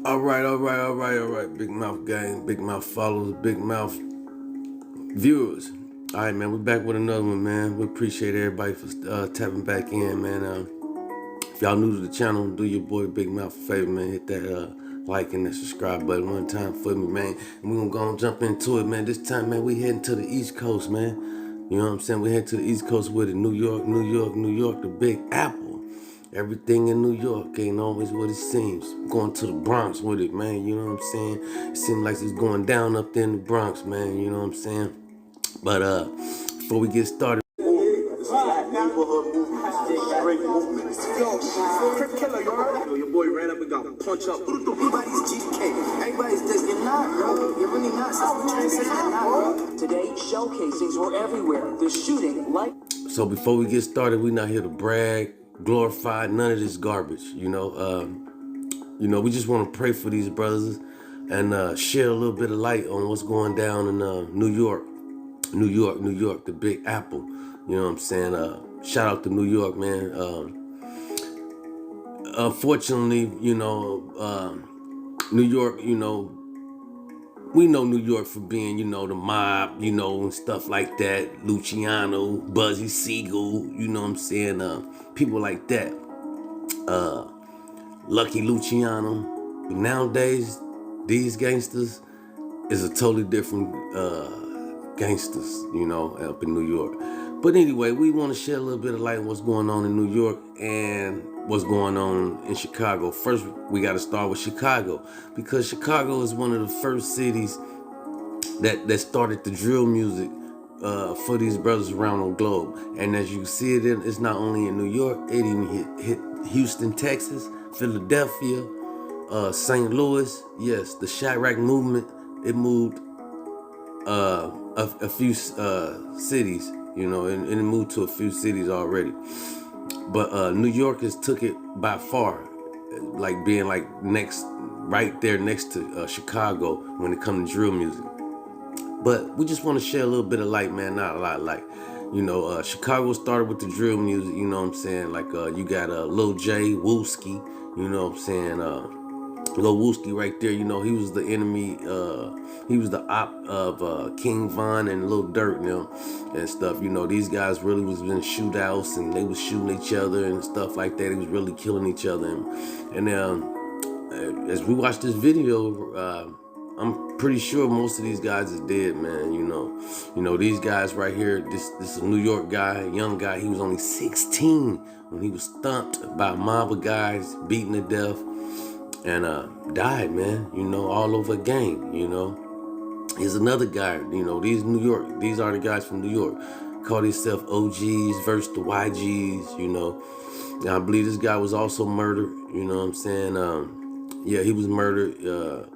All right. Big Mouth gang, Big Mouth followers, Big Mouth viewers. All right, man, we're back with another one, man. We appreciate everybody for tapping back in, man. If y'all new to the channel, do your boy Big Mouth a favor, man. Hit that like and that subscribe button one time for me, man. And we're gonna go and jump into it, man. This time, man, we heading to the East Coast, man. You know what I'm saying? We heading to the East Coast with it. New York, the Big Apple. Everything in New York ain't always what it seems. Going to the Bronx with it, man. You know what I'm saying? It seems like it's going down up there in the Bronx, man. You know what I'm saying? But before we get started, neighborhood movement, great movement. Crip killer, your boy ran up and got punched up. Everybody's GK. Everybody's just, you're not, bro. You're really not. Today, shell casings were everywhere. The shooting, like. So before we get started, we not here to brag, glorify, none of this garbage. You know, we just want to pray for these brothers and share a little bit of light on what's going down in New York, the Big Apple. You know what I'm saying? Shout out to New York, man. Unfortunately, New York, we know New York for being, the mob, and stuff like that. Luciano, Buzzy Siegel, you know what I'm saying? People like that. Lucky Luciano. But nowadays, these gangsters is a totally different gangsters, up in New York. But anyway, we want to shed a little bit of light on what's going on in New York and what's going on in Chicago. First, we got to start with Chicago because Chicago is one of the first cities that started the drill music for these brothers around the globe. And as you see it's not only in New York, it even hit Houston, Texas, Philadelphia, St. Louis. Yes, the Chirac movement, it moved a few cities, and it moved to a few cities already. But New Yorkers took it by far, like being like right there next to Chicago when it comes to drill music. But we just want to share a little bit of light, man, not a lot of light. Chicago started with the drill music, you know what I'm saying? Like you got Lil J, Wooski, you know what I'm saying? Lil Wooski right there, he was the enemy, he was the op of King Von and Lil Durk and them and stuff. These guys really was in shootouts and they was shooting each other and stuff like that. They was really killing each other. And as we watch this video, I'm pretty sure most of these guys is dead, man. These guys right here, this is a New York guy, a young guy. He was only 16 when he was thumped by a mob of guys, beaten to death, and died, man, all over a gang, Here's another guy, these are the guys from New York. Call themselves OGs versus the YGs, And I believe this guy was also murdered, you know what I'm saying? Yeah, he was murdered. A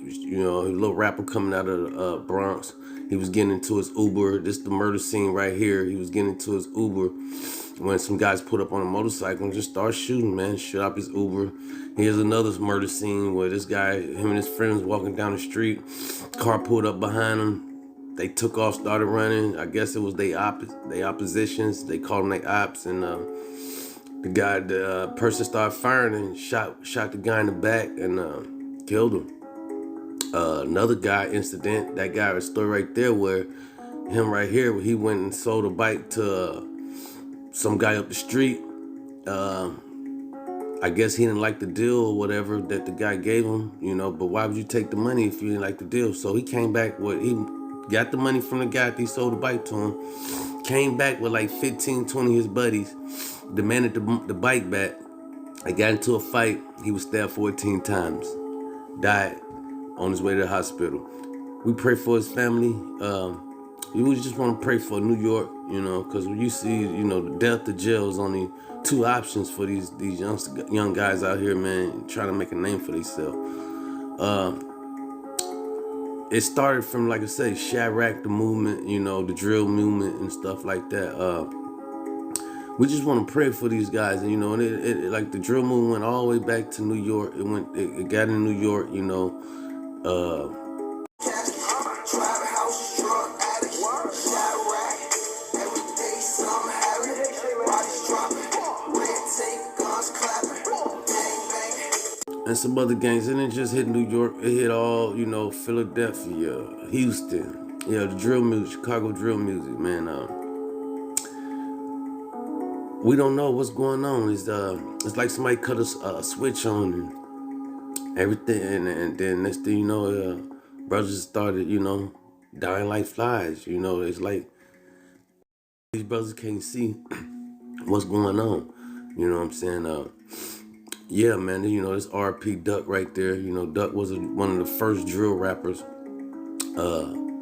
little rapper coming out of the Bronx. He was getting into his Uber. This is the murder scene right here. He was getting into his Uber when some guys put up on a motorcycle and just start shooting, man. Shut up his Uber. Here's another murder scene where this guy, him and his friends walking down the street. Car pulled up behind them. They took off, started running. I guess it was they oppositions. They called them they ops, and the person started firing and shot the guy in the back and killed him. Another guy incident, that guy, a story right there where him right here, where he went and sold a bike to some guy up the street. I guess he didn't like the deal or whatever that the guy gave him, but why would you take the money if you didn't like the deal? So he came back he got the money from the guy that he sold the bike to him, came back with like 15, 20 of his buddies, demanded the bike back. They got into a fight. He was stabbed 14 times, died on his way to the hospital. We pray for his family. We just want to pray for New York, because when you see, the death to jail is only two options for these young guys out here, man, trying to make a name for themselves. It started from, like I say, Chirac, the movement, the drill movement and stuff like that. We just want to pray for these guys, and it like the drill movement went all the way back to New York. It got in New York, and some other gangs. It didn't just hit New York, it hit all, Philadelphia, Houston, the drill music, Chicago drill music, man. We don't know what's going on. It's like somebody cut a switch on and everything, and then next thing you know, brothers started, dying like flies. It's like these brothers can't see what's going on. You know what I'm saying? Yeah, man, this RP Duck right there. Duck was one of the first drill rappers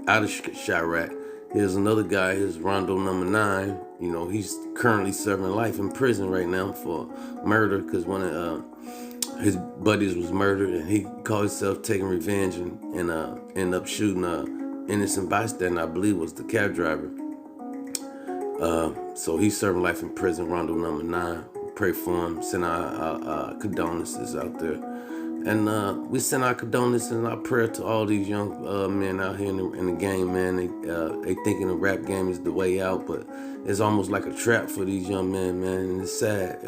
out of Chirac. Here's another guy, here's Rondo number 9. He's currently serving life in prison right now for murder because one of his buddies was murdered, and he called himself taking revenge and ended up shooting innocent bystander, I believe was the cab driver. So he's serving life in prison, Rondo number 9. Pray for him, send our condolences out there. And we send our condolences and our prayer to all these young men out here in the game, man. They thinking the rap game is the way out, but it's almost like a trap for these young men, man, and it's sad.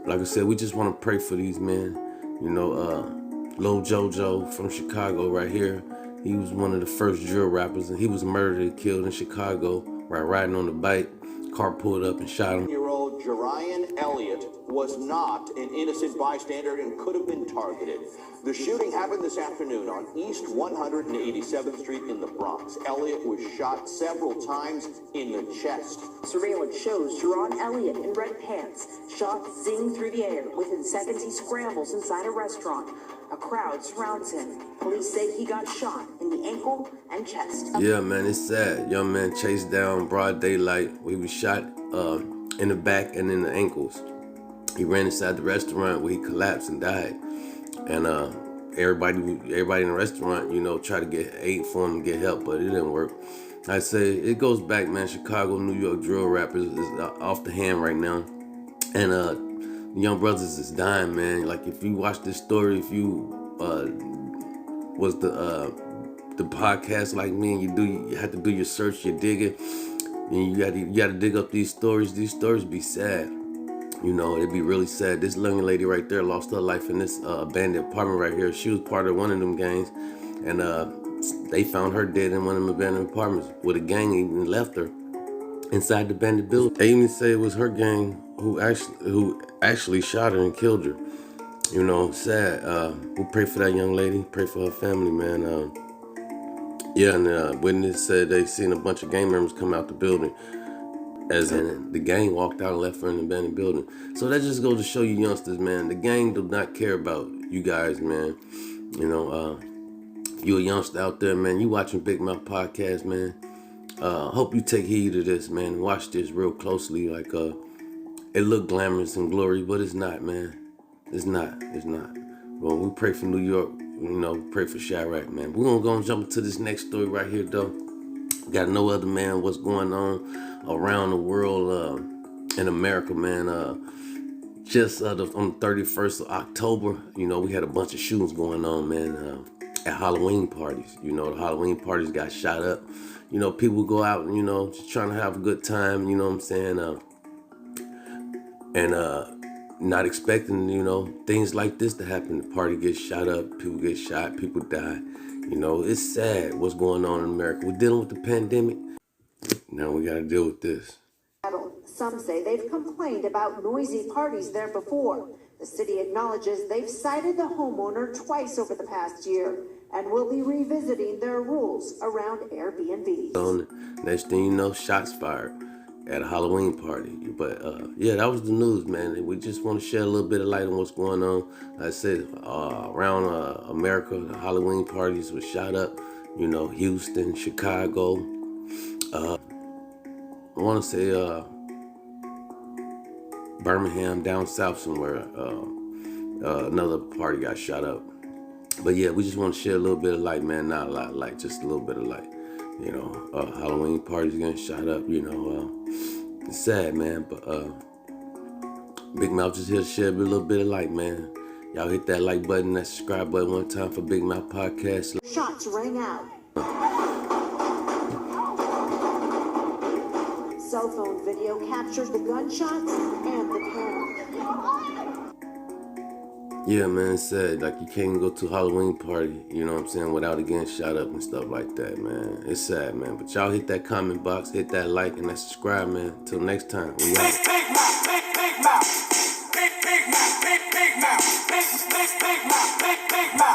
Like I said, we just want to pray for these men. Lil Jojo from Chicago right here, he was one of the first drill rappers, and he was murdered and killed in Chicago while riding on the bike. Car pulled up and shot him. Year-old Jerian Elliott was not an innocent bystander and could have been targeted. The shooting happened this afternoon on East 187th Street in the Bronx. Elliott was shot several times in the chest. Surveillance shows Jerian Elliott in red pants. Shots zing through the air. Within seconds, he scrambles inside a restaurant. A crowd surrounds him. Police say he got shot in the ankle and chest. Yeah, man, it's sad. Young man chased down broad daylight. We was shot in the back and in the ankles. He ran inside the restaurant where he collapsed and died. And everybody in the restaurant, tried to get aid for him and get help, but it didn't work. I say it goes back, man. Chicago, New York drill rappers is off the hand right now, and young brothers is dying, man. Like if you watch this story, if you was the podcast like me, and you have to do your search, your digging, and you got to dig up these stories. These stories be sad. It'd be really sad. This young lady right there lost her life in this abandoned apartment right here. She was part of one of them gangs, and they found her dead in one of them abandoned apartments with a gang even left her inside the abandoned building. They even say it was her gang who actually shot her and killed her. Sad. We pray for that young lady. Pray for her family, man. And witness said they seen a bunch of gang members come out the building. As in, the gang walked out and left her in the abandoned building. So that just goes to show you youngsters, man, the gang do not care about you guys, man. If you a youngster out there, man, you watching Big Mouth Podcast, man. Hope you take heed of this, man. Watch this real closely. Like, it look glamorous and glory, but it's not, man. It's not. Well, we pray for New York, pray for Chirac, man. We're gonna jump into this next story right here, though. Got no other, man, what's going on around the world in America, man. Just on the 31st of October, we had a bunch of shootings going on, man, at Halloween parties. The Halloween parties got shot up. People go out and, just trying to have a good time, you know what I'm saying? And not expecting, things like this to happen. The party gets shot up, people get shot, people die. It's sad what's going on in America. We're dealing with the pandemic. Now we got to deal with this. Some say they've complained about noisy parties there before. The city acknowledges they've cited the homeowner twice over the past year and will be revisiting their rules around Airbnb. Next thing you know, shots fired at a Halloween party. But that was the news, man. We just want to shed a little bit of light on what's going on. Like I said, around America, the Halloween parties were shot up. Houston, Chicago. I want to say Birmingham, down south somewhere. Another party got shot up. But yeah, we just want to share a little bit of light, man. Not a lot of light, just a little bit of light. Halloween parties getting shot up. It's sad, man. But Big Mouth just here to share a little bit of light, man. Y'all hit that like button, that subscribe button one time for Big Mouth Podcast. Shots rang out. Cell phone video captured the gunshots and the panic. Yeah, man, it's sad. Like, you can't go to a Halloween party, you know what I'm saying, without it getting shot up and stuff like that, man. It's sad, man. But y'all hit that comment box, hit that like, and that subscribe, man. Till next time. We out. Big mouth, big mouth, big mouth, big mouth, big mouth, big mouth, big mouth.